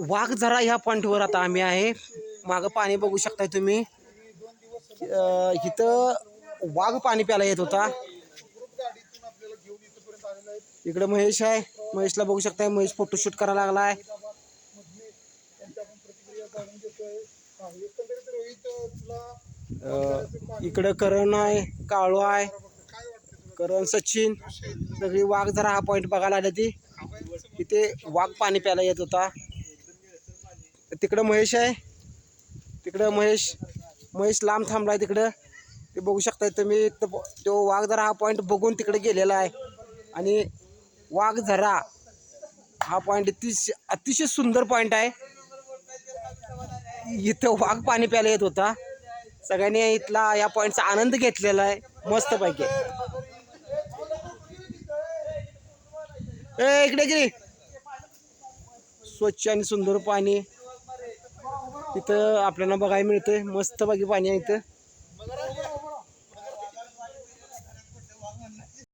वाघ जरा ह्या पॉइंटवर आता आम्ही आहे. मागं पाणी बघू शकताय तुम्ही. इथं वाघ पाणी प्यायला येत होता. इकडे महेश आहे. महेशला बघू शकताय. महेश फोटोशूट करायला लागलाय. इकडे करण आहे, काळू आहे, करण, सचिन सगळी वाघ जरा हा पॉइंट बघायला आली ती. इथे वाघ पाणी प्यायला येत होता. तिकडं महेश आहे. तिकडं महेश लांब थांबलाय तिकडं. ते बघू शकताय तुम्ही. तो वाघ जरा हा पॉइंट बघून तिकडे गेलेला आहे. आणि वाघ जरा हा पॉइंट अतिशय सुंदर पॉइंट आहे. इथं वाघ पाणी प्यायला येत होता. सगळ्यांनी इथला या पॉइंटचा आनंद घेतलेला आहे मस्त पैकी. इकडे गिरी स्वच्छ आणि सुंदर पाणी इथं आपल्याला बघायला मिळतंय. मस्त पैकी पाणी आहे इथं.